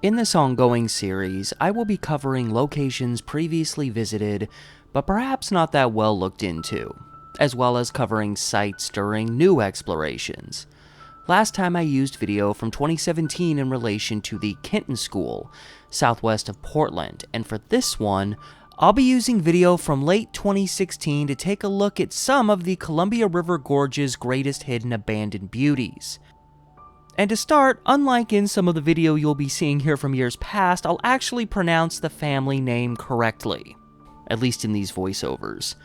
In this ongoing series, I will be covering locations previously visited, but perhaps not that well looked into, as well as covering sites during new explorations. Last time I used video from 2017 in relation to the Kenton School, southwest of Portland, and for this one, I'll be using video from late 2016 to take a look at some of the Columbia River Gorge's greatest hidden abandoned beauties. And to start, unlike in some of the video you'll be seeing here from years past, I'll actually pronounce the family name correctly, at least in these voiceovers.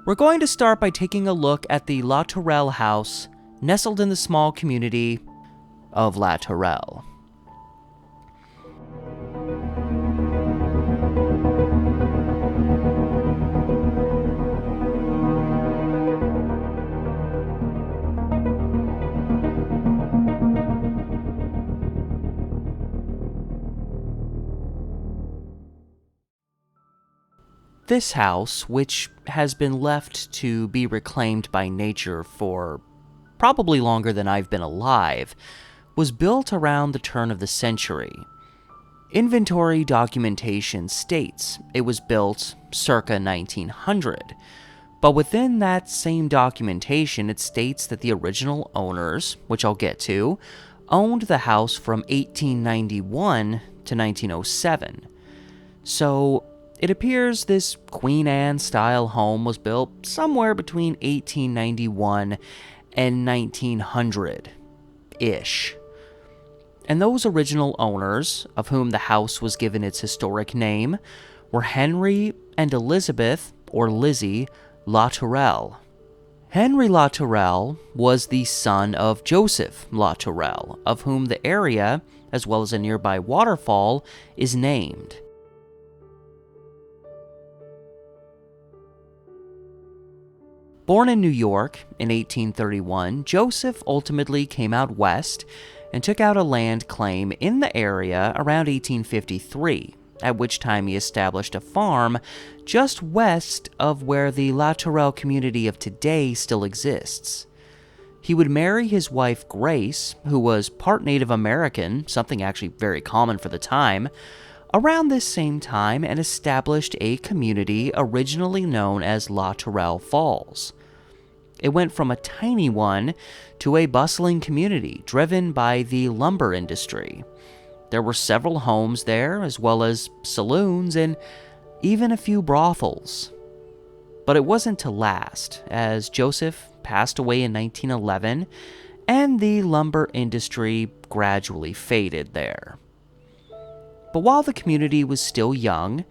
We're going to start by taking a look at the Latourell House, nestled in the small community of Latourell. This house, which has been left to be reclaimed by nature for probably longer than I've been alive, was built around the turn of the century. Inventory documentation states it was built circa 1900, but within that same documentation it states that the original owners, which I'll get to, owned the house from 1891 to 1907. So it appears this Queen Anne-style home was built somewhere between 1891 and 1900-ish. And those original owners, of whom the house was given its historic name, were Henry and Elizabeth, or Lizzie, Latourell. Henry Latourell was the son of Joseph Latourell, of whom the area, as well as a nearby waterfall, is named. Born in New York in 1831, Joseph ultimately came out west and took out a land claim in the area around 1853, at which time he established a farm just west of where the Latourell community of today still exists. He would marry his wife Grace, who was part Native American, something actually very common for the time, around this same time, and established a community originally known as Latourell Falls. It went from a tiny one to a bustling community driven by the lumber industry. There were several homes there, as well as saloons and even a few brothels. But it wasn't to last, as Joseph passed away in 1911, and the lumber industry gradually faded there. But while the community was still young,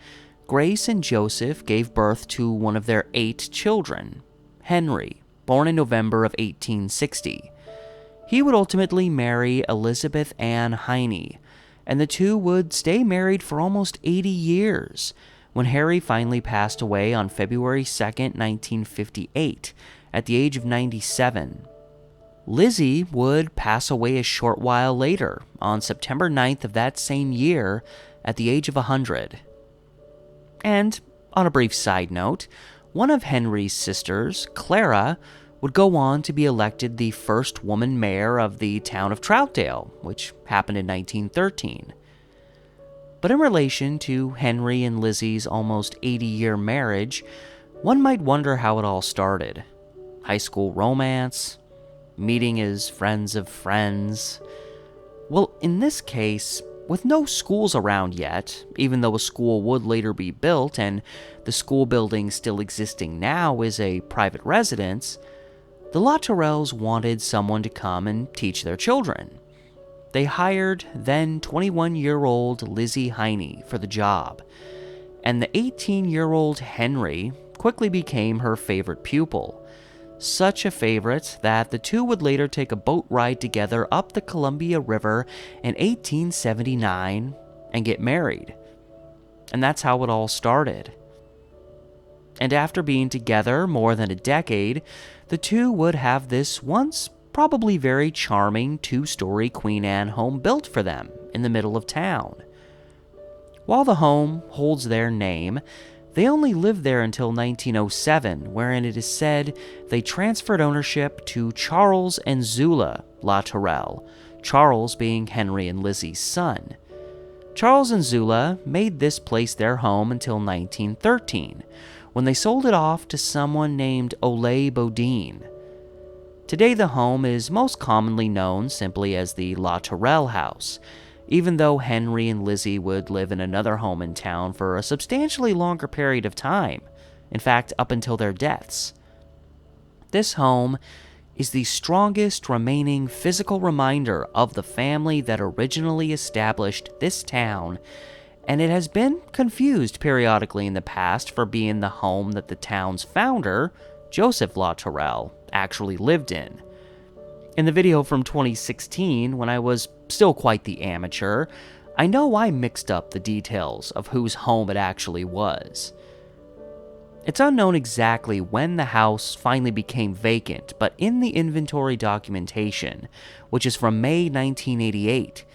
Grace and Joseph gave birth to one of their 8 children, Henry, born in November of 1860. He would ultimately marry Elizabeth Ann Heine, and the two would stay married for almost 80 years, when Harry finally passed away on February 2nd, 1958, at the age of 97. Lizzie would pass away a short while later, on September 9th of that same year, at the age of 100. And, on a brief side note, one of Henry's sisters, Clara, would go on to be elected the first woman mayor of the town of Troutdale, which happened in 1913. But in relation to Henry and Lizzie's almost 80-year marriage, one might wonder how it all started. High school romance? Meeting as friends of friends? Well, in this case, with no schools around yet, even though a school would later be built and the school building still existing now is a private residence, the Latourells wanted someone to come and teach their children. They hired then 21-year-old Lizzie Heine for the job, and the 18-year-old Henry quickly became her favorite pupil. Such a favorite that the two would later take a boat ride together up the Columbia River in 1879 and get married. And that's how it all started. And after being together more than a decade, the two would have this once probably very charming 2-story Queen Anne home built for them in the middle of town. While the home holds their name, they only lived there until 1907, wherein it is said they transferred ownership to Charles and Zula Latourell, Charles being Henry and Lizzie's son. Charles and Zula made this place their home until 1913, when they sold it off to someone named Ole Bodine. Today the home is most commonly known simply as the Latourell House, even though Henry and Lizzie would live in another home in town for a substantially longer period of time, in fact up until their deaths. This home is the strongest remaining physical reminder of the family that originally established this town, and it has been confused periodically in the past for being the home that the town's founder, Joseph Latourell, actually lived in. In the video from 2016, when I was still quite the amateur, I know I mixed up the details of whose home it actually was. It's unknown exactly when the house finally became vacant, but in the inventory documentation, which is from May 1988,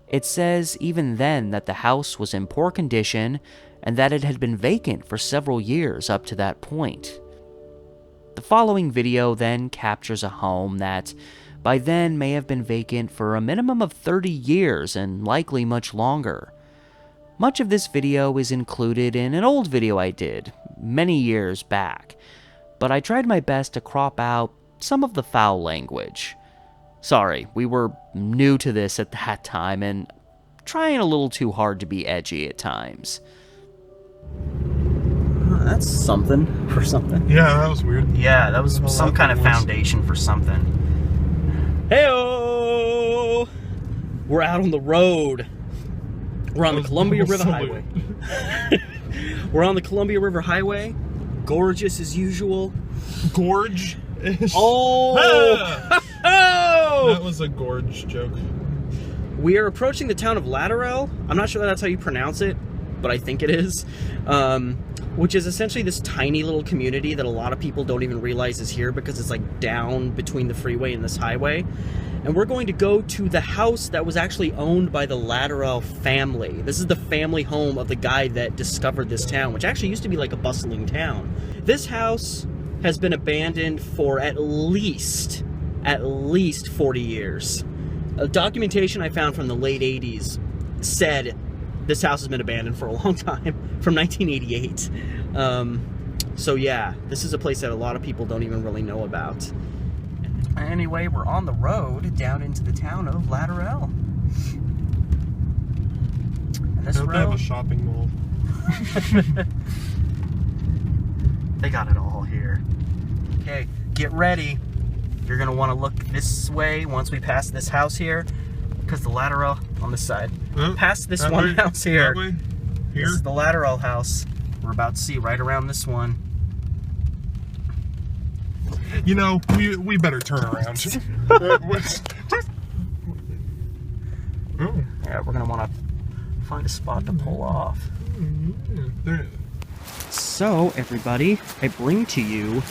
it says even then that the house was in poor condition and that it had been vacant for several years up to that point. The following video then captures a home that by then may have been vacant for a minimum of 30 years and likely much longer. Much of this video is included in an old video I did many years back, but I tried my best to crop out some of the foul language. Sorry, we were new to this at that time and trying a little too hard to be edgy at times. That's something for something. Yeah, that was weird. Yeah, that was some kind of foundation for something. Hey-o! We're out on the road. We're on the Columbia River Highway. We're on the Columbia River Highway. Gorgeous as usual. Gorge? Oh! That was a gorge joke. We are approaching the town of Latourell. I'm not sure that's how you pronounce it, but I think it is. Which is essentially this tiny little community that a lot of people don't even realize is here because it's like down between the freeway and this highway. And we're going to go to the house that was actually owned by the Latourell family. This is the family home of the guy that discovered this town, which actually used to be like a bustling town. This house has been abandoned for at least 40 years. A documentation I found from the late 80s said this house has been abandoned for a long time, from 1988. So yeah, this is a place that a lot of people don't even really know about. Anyway, we're on the road down into the town of Latourell. And this I hope they have a shopping mall. They got it all here. Okay, get ready. You're gonna want to look this way once we pass this house here, because the Latourell on this side. Past this one house here. That way? Here? This is the Latourell house. We're about to see right around this one. You know, we better turn around. Yeah, we're gonna want to find a spot to pull off. So, everybody, I bring to you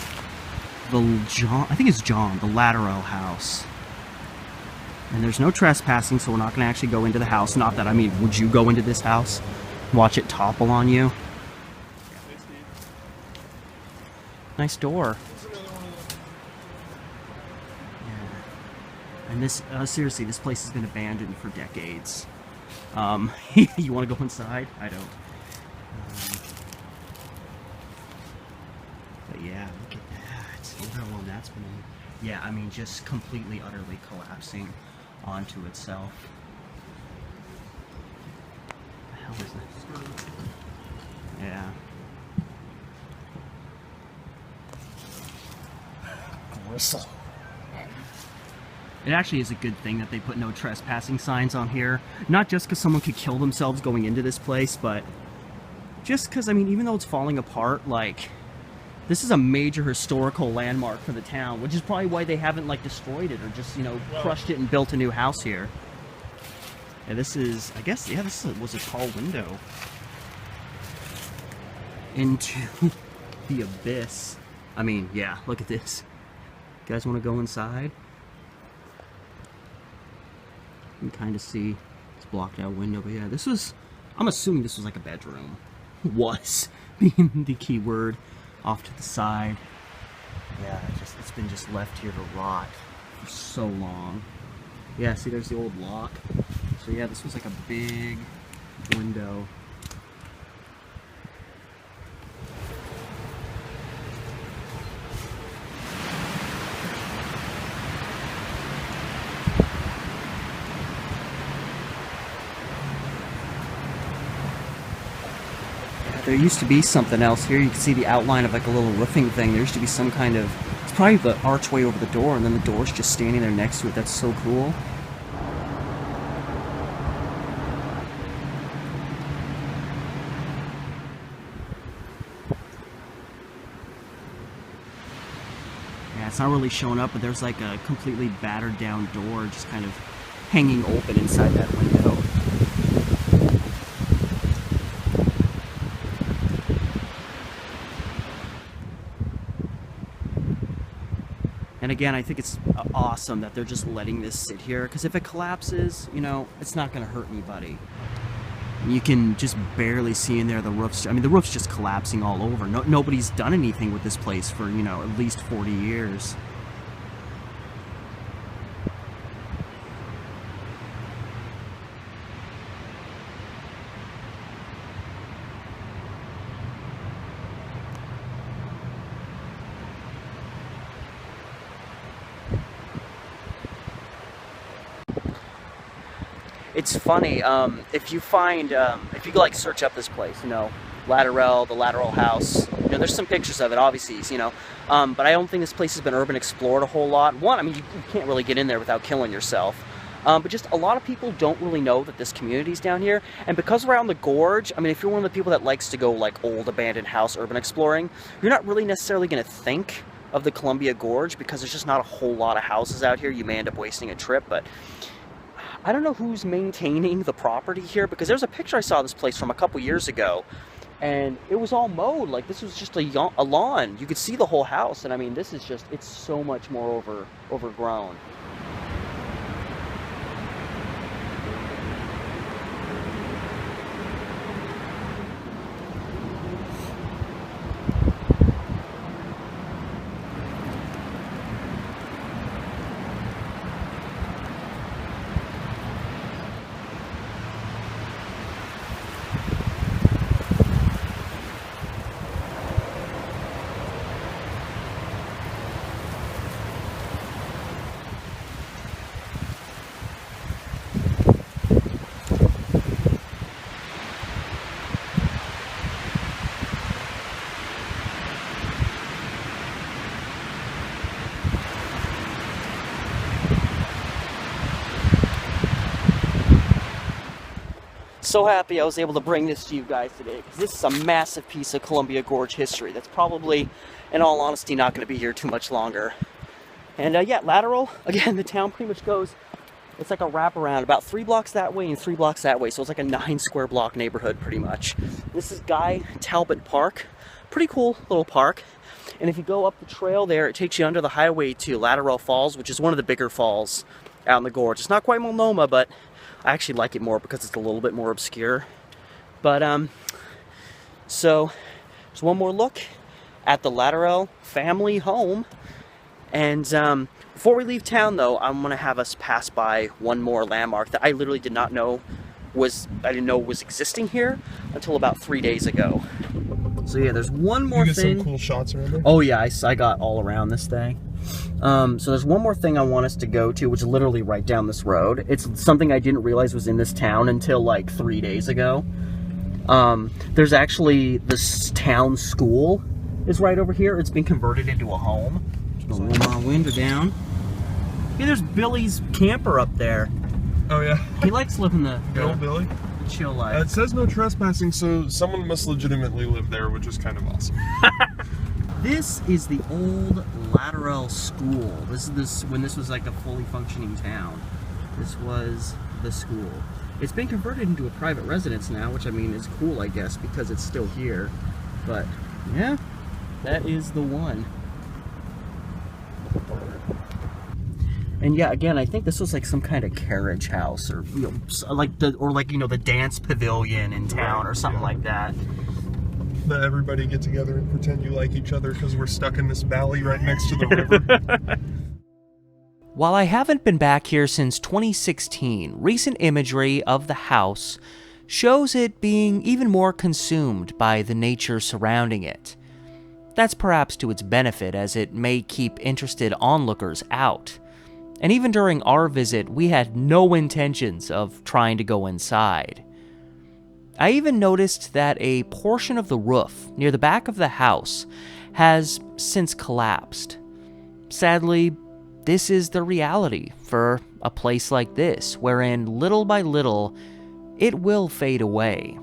the the Latourell house. And there's no trespassing, so we're not gonna actually go into the house. Not that, I mean, would you go into this house? Watch it topple on you? Nice door. And this, seriously, this place has been abandoned for decades. You want to go inside? I don't. But yeah, look at that. Look how long that's been in. Yeah, I mean, just completely, utterly collapsing onto itself. What the hell is this? Yeah. Gristle. It actually is a good thing that they put no trespassing signs on here. Not just because someone could kill themselves going into this place, but just because, I mean, even though it's falling apart, like, this is a major historical landmark for the town, which is probably why they haven't, like, destroyed it or just, you know, crushed it and built a new house here. Yeah, this is, I guess, yeah, this was a tall window into the abyss. I mean, yeah, look at this. You guys want to go inside? You can kind of see this blocked out window, but yeah, this was, I'm assuming this was like a bedroom. Was being the key word. Off to the side. Yeah, it's been just left here to rot for so long. Yeah, see, there's the old lock. So yeah, this was like a big window. There used to be something else here. You can see the outline of like a little roofing thing. There used to be some kind of... It's probably the archway over the door, and then the door's just standing there next to it. That's so cool. Yeah, it's not really showing up, but there's like a completely battered down door just kind of hanging open inside that window. And again, I think it's awesome that they're just letting this sit here, because if it collapses, you know, it's not going to hurt anybody. You can just barely see in there the roof's... I mean, the roof's just collapsing all over. Nobody's done anything with this place for, you know, at least 40 years. It's funny, if you find, if you like search up this place, you know, Latourell, the Latourell House, you know, there's some pictures of it, obviously, you know, but I don't think this place has been urban explored a whole lot. One, I mean, you can't really get in there without killing yourself, but just a lot of people don't really know that this community's down here, and because we're out in the gorge, I mean, if you're one of the people that likes to go, like, old abandoned house urban exploring, you're not really necessarily going to think of the Columbia Gorge, because there's just not a whole lot of houses out here. You may end up wasting a trip, but I don't know who's maintaining the property here, because there's a picture I saw of this place from a couple years ago, and it was all mowed. Like, this was just a lawn. You could see the whole house, and I mean, this is just, it's so much more overgrown. So happy I was able to bring this to you guys today, because this is a massive piece of Columbia Gorge history that's probably, in all honesty, not going to be here too much longer. And yeah, Latourell, again, the town pretty much goes, it's like a wraparound, about 3 blocks that way and 3 blocks that way, so it's like a 9 square block neighborhood pretty much. This is Guy Talbot Park, pretty cool little park. And if you go up the trail there, it takes you under the highway to Latourell Falls, which is one of the bigger falls out in the gorge. It's not quite Multnomah, but I actually like it more because it's a little bit more obscure. But, so, there's one more look at the Latourell family home. And, before we leave town, though, I'm going to have us pass by one more landmark that I literally did not know was existing here until about 3 days ago. So yeah, there's one more thing. You get some cool shots around there? Oh yeah, I got all around this thing. So there's one more thing I want us to go to, which is literally right down this road. It's something I didn't realize was in this town until like 3 days ago. There's actually this town school is right over here. It's been converted into a home. Just gonna roll our window down. Yeah, there's Billy's camper up there. Oh yeah. He likes living the Good old Billy. Chill life. It says no trespassing, so someone must legitimately live there, which is kind of awesome. This is the old Latourell School. This is when this was like a fully functioning town. This was the school. It's been converted into a private residence now, which I mean is cool, I guess, because it's still here. But yeah, that is the one. And yeah, again, I think this was like some kind of carriage house, or you know, like the dance pavilion in town, or something like that. Let everybody get together and pretend you like each other because we're stuck in this valley right next to the river. While I haven't been back here since 2016, recent imagery of the house shows it being even more consumed by the nature surrounding it. That's perhaps to its benefit, as it may keep interested onlookers out. And even during our visit, we had no intentions of trying to go inside. I even noticed that a portion of the roof near the back of the house has since collapsed. Sadly, this is the reality for a place like this, wherein little by little, it will fade away.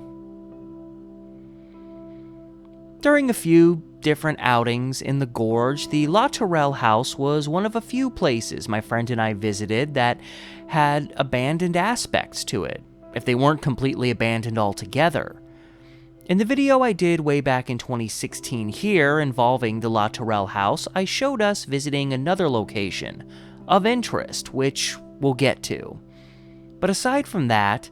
During a few different outings in the gorge, the Latourell House was one of a few places my friend and I visited that had abandoned aspects to it, if they weren't completely abandoned altogether. In the video I did way back in 2016 here involving the Latourell House, I showed us visiting another location of interest, which we'll get to. But aside from that,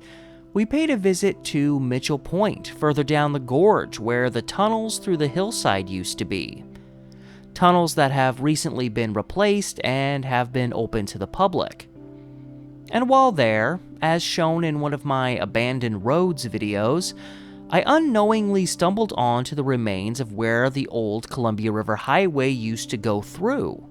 we paid a visit to Mitchell Point, further down the gorge where the tunnels through the hillside used to be. Tunnels that have recently been replaced and have been open to the public. And while there, as shown in one of my Abandoned Roads videos, I unknowingly stumbled onto the remains of where the old Columbia River Highway used to go through.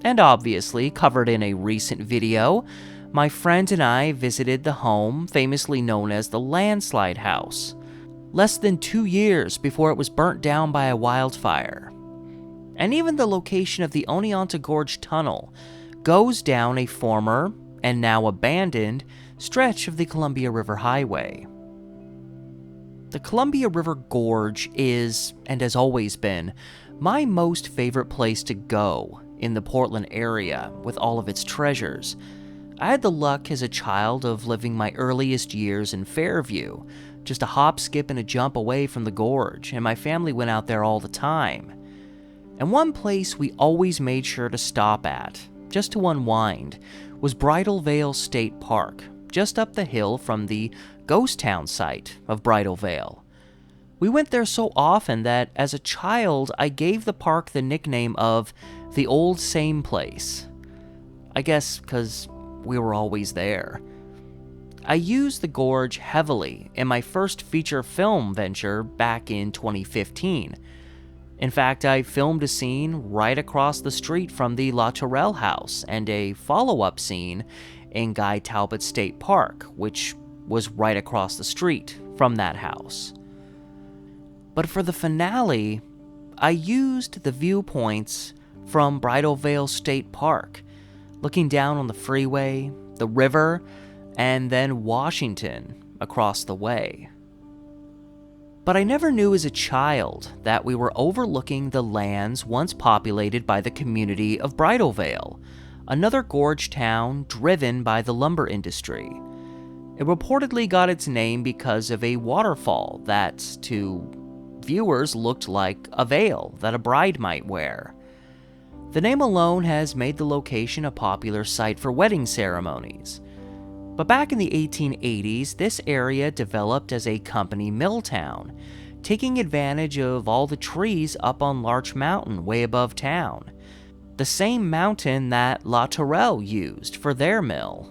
And obviously, covered in a recent video, my friend and I visited the home famously known as the Landslide House, less than 2 years before it was burnt down by a wildfire. And even the location of the Oneonta Gorge Tunnel goes down a former, and now abandoned, stretch of the Columbia River Highway. The Columbia River Gorge is, and has always been, my most favorite place to go in the Portland area with all of its treasures. I had the luck as a child of living my earliest years in Fairview, just a hop, skip, and a jump away from the gorge, and my family went out there all the time. And one place we always made sure to stop at, just to unwind, was Bridal Veil State Park, just up the hill from the ghost town site of Bridal Veil. We went there so often that as a child I gave the park the nickname of the old same place. I guess because we were always there. I used the gorge heavily in my first feature film venture back in 2015. In fact, I filmed a scene right across the street from the Latourell House and a follow-up scene in Guy Talbot State Park, which was right across the street from that house. But for the finale, I used the viewpoints from Bridal Veil State Park, looking down on the freeway, the river, and then Washington across the way. But I never knew as a child that we were overlooking the lands once populated by the community of Bridal Veil, another gorge town driven by the lumber industry. It reportedly got its name because of a waterfall that, to viewers, looked like a veil that a bride might wear. The name alone has made the location a popular site for wedding ceremonies. But back in the 1880s, this area developed as a company mill town, taking advantage of all the trees up on Larch Mountain way above town, the same mountain that Latourell used for their mill.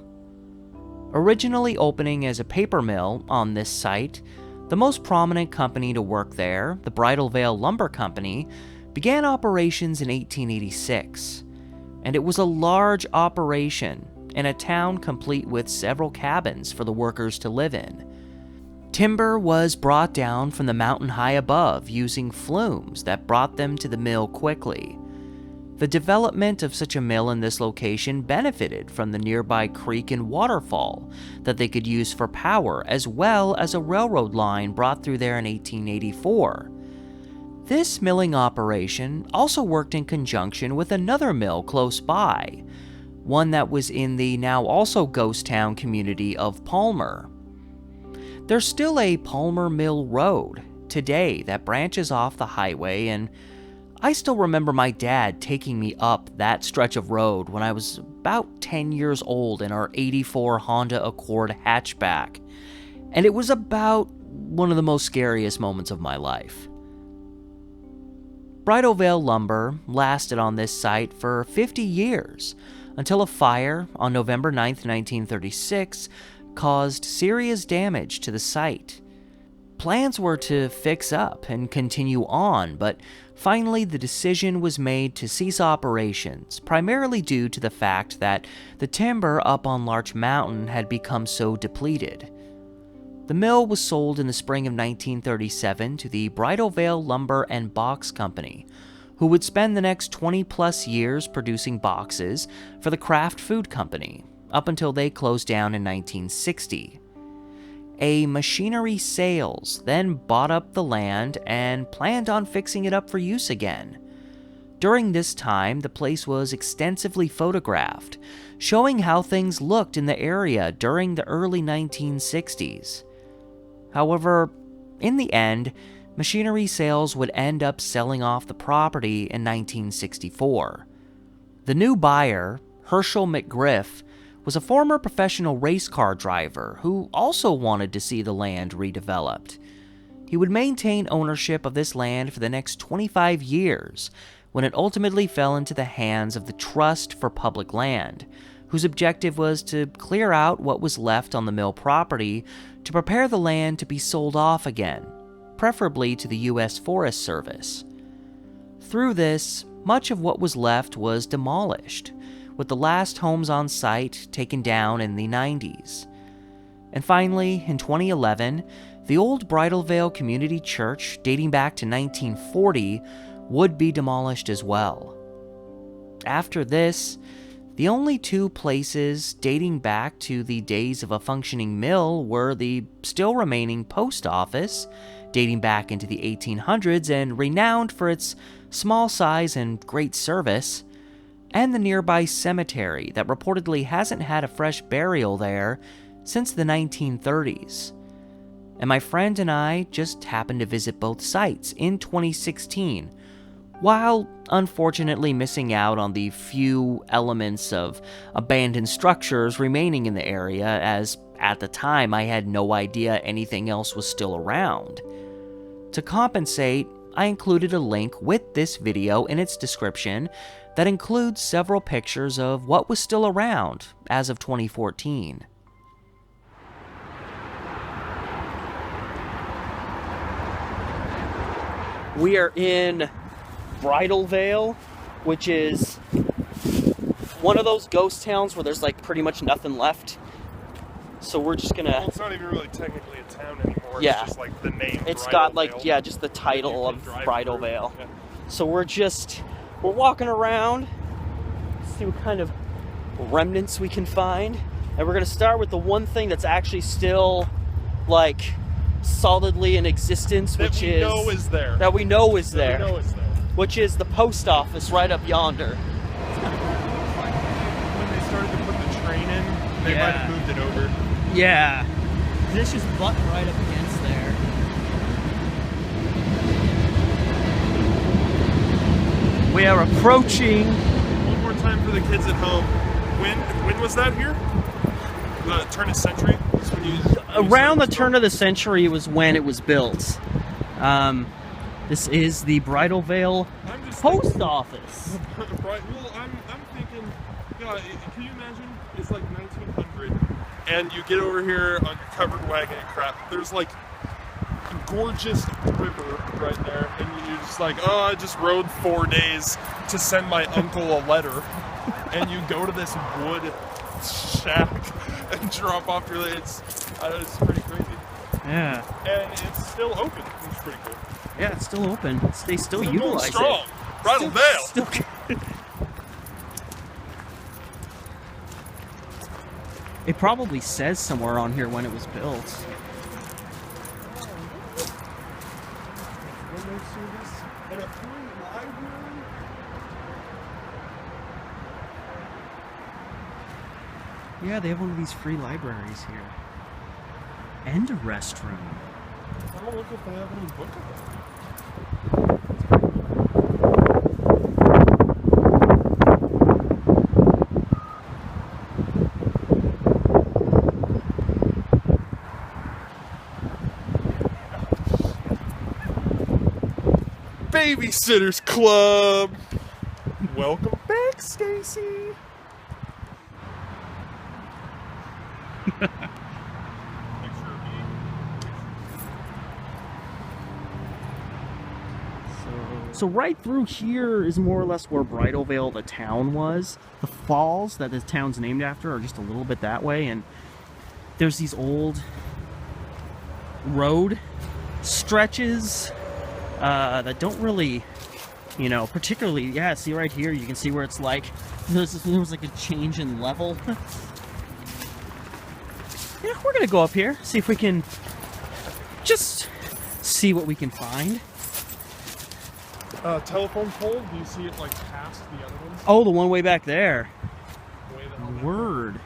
Originally opening as a paper mill on this site, the most prominent company to work there, the Bridal Veil Lumber Company, began operations in 1886, and it was a large operation in a town complete with several cabins for the workers to live in. Timber was brought down from the mountain high above using flumes that brought them to the mill quickly. The development of such a mill in this location benefited from the nearby creek and waterfall that they could use for power, as well as a railroad line brought through there in 1884. This milling operation also worked in conjunction with another mill close by, one that was in the now also ghost town community of Palmer. There's still a Palmer Mill Road today that branches off the highway, and I still remember my dad taking me up that stretch of road when I was about 10 years old in our '84 Honda Accord hatchback, and it was about one of the most scariest moments of my life. Bridal Veil Lumber lasted on this site for 50 years, until a fire on November 9, 1936, caused serious damage to the site. Plans were to fix up and continue on, but finally the decision was made to cease operations, primarily due to the fact that the timber up on Larch Mountain had become so depleted. The mill was sold in the spring of 1937 to the Bridal Veil Lumber and Box Company, who would spend the next 20-plus years producing boxes for the Kraft Food Company, up until they closed down in 1960. A Machinery Sales then bought up the land and planned on fixing it up for use again. During this time, the place was extensively photographed, showing how things looked in the area during the early 1960s. However, in the end, Machinery Sales would end up selling off the property in 1964. The new buyer, Herschel McGriff, was a former professional race car driver who also wanted to see the land redeveloped. He would maintain ownership of this land for the next 25 years, when it ultimately fell into the hands of the Trust for Public Land, whose objective was to clear out what was left on the mill property to prepare the land to be sold off again, preferably to the U.S. Forest Service. Through this, much of what was left was demolished, with the last homes on site taken down in the 90s. And finally, in 2011, the old Bridal Veil Community Church, dating back to 1940, would be demolished as well. After this, the only two places dating back to the days of a functioning mill were the still remaining post office, dating back into the 1800s and renowned for its small size and great service, and the nearby cemetery that reportedly hasn't had a fresh burial there since the 1930s. And my friend and I just happened to visit both sites in 2016, while unfortunately missing out on the few elements of abandoned structures remaining in the area, as at the time I had no idea anything else was still around. To compensate, I included a link with this video in its description that includes several pictures of what was still around as of 2014. We are in Bridal Veil, which is one of those ghost towns where there's like pretty much nothing left. So we're just gonna... Well, it's not even really technically a town anymore. Yeah. It's just like the name. It's Bridal got like, Veil. yeah, just the title of Bridal through. Veil. Yeah. So we're walking around, see what kind of remnants we can find. And we're gonna start with the one thing that's actually still like solidly in existence, That we know is there. Which is the post office right up yonder. When they started to put the train in, they might have moved it over. Yeah. This is button right up against there. We are approaching. One more time for the kids at home. When was that here? The turn of century? Around the turn of the century was when it was built. This is the Bridal Veil post office. Right. Well, I'm thinking, God, can you imagine? It's like 1900, and you get over here on your covered wagon and crap. There's like a gorgeous river right there, and you're just like, oh, I just rode 4 days to send my uncle a letter, and you go to this wood shack and drop off your legs. It's pretty crazy. Yeah. And it's still open, which is pretty cool. Yeah, it's still open. They still Still utilize going strong. it. Bridal Veil. Still. It probably says somewhere on here when it was built. Yeah, they have one of these free libraries here. And a restroom. I don't look if they have any book of Babysitters Club. Welcome back, Stacy. So right through here is more or less where Bridal Veil, the town, was. The falls that the town's named after are just a little bit that way, and there's these old road stretches that don't really, you know, particularly, yeah, see right here, you can see where it's like, there was like a change in level. Yeah, we're gonna go up here, see if we can just see what we can find. Telephone pole, do you see it like past the other ones? Oh, the one way back there. Way down Word.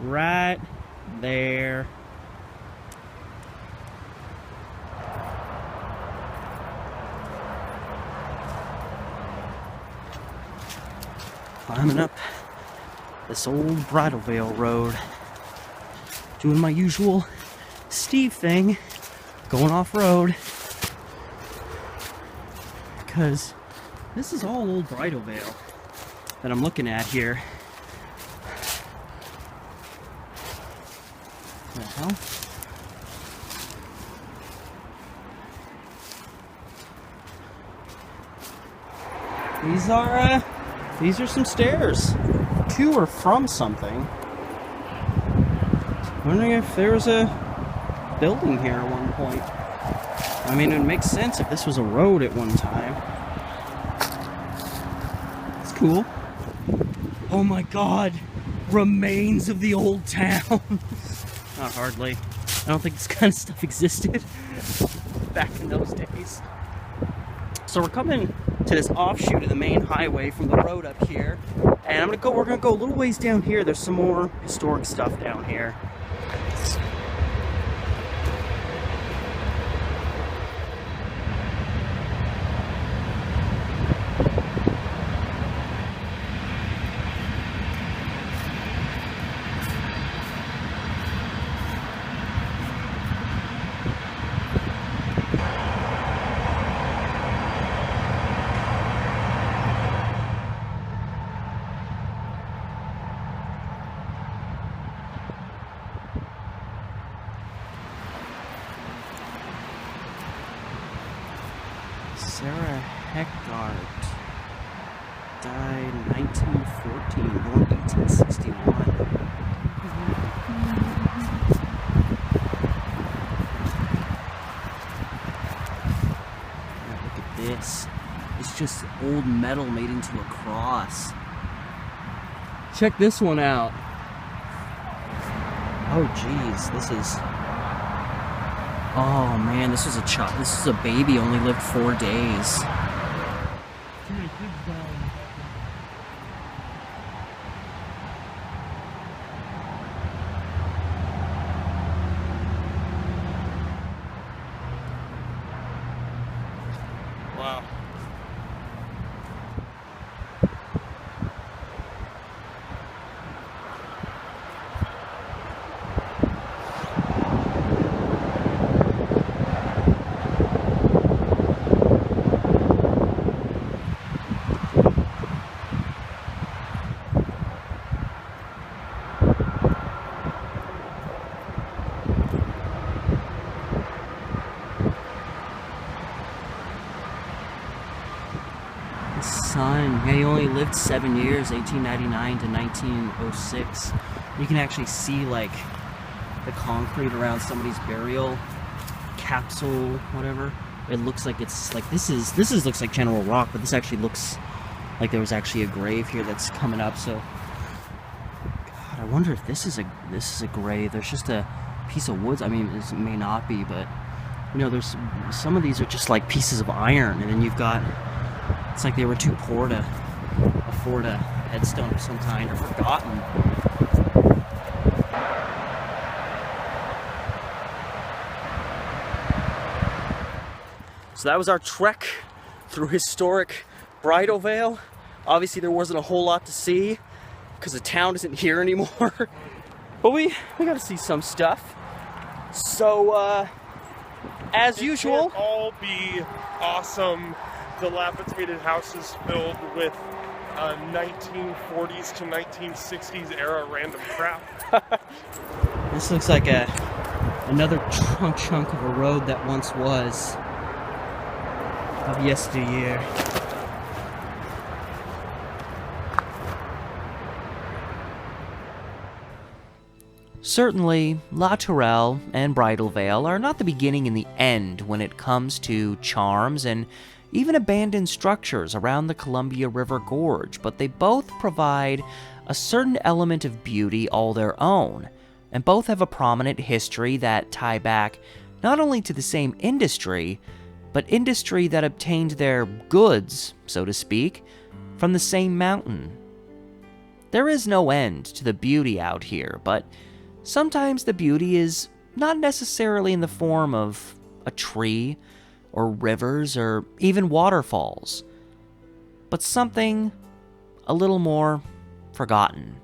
Right there. Climbing up this old Bridal Veil road. Doing my usual Steve thing. Going off-road. Because this is all old Bridal Veil that I'm looking at here. What the hell? These are some stairs to or from something. Wondering if there was a building here at one point. I mean, it would make sense if this was a road at one time. It's cool. Oh my god! Remains of the old town! Not hardly. I don't think this kind of stuff existed back in those days. So we're coming to this offshoot of the main highway from the road up here. And we're gonna go a little ways down here. There's some more historic stuff down here. Sarah Heckart died in 1914, born 1861. Yeah, look at this. It's just old metal made into a cross. Check this one out. Oh geez, this is... Oh man, this is a child. This is a baby. Only lived 4 days. Wow. Son, yeah, he only lived 7 years, 1899 to 1906. You can actually see like the concrete around somebody's burial capsule, whatever. It looks like it's like this looks like General Rock, but this actually looks like there was actually a grave here that's coming up. So, God, I wonder if this is a grave. There's just a piece of wood. I mean, it may not be, but you know, there's some of these are just like pieces of iron, and then you've got. It's like they were too poor to afford a headstone of some kind or forgotten. So that was our trek through historic Bridal Veil. Obviously there wasn't a whole lot to see because the town isn't here anymore. But we got to see some stuff. So as usual, Can't all be awesome dilapidated houses filled with 1940s to 1960s era random crap. This looks like another chunk of a road that once was. of yesteryear. Certainly, Latourell and Bridal Veil are not the beginning and the end when it comes to charms and even abandoned structures around the Columbia River Gorge, but they both provide a certain element of beauty all their own, and both have a prominent history that tie back not only to the same industry, but industry that obtained their goods, so to speak, from the same mountain. There is no end to the beauty out here, but sometimes the beauty is not necessarily in the form of a tree, or rivers, or even waterfalls, but something a little more forgotten.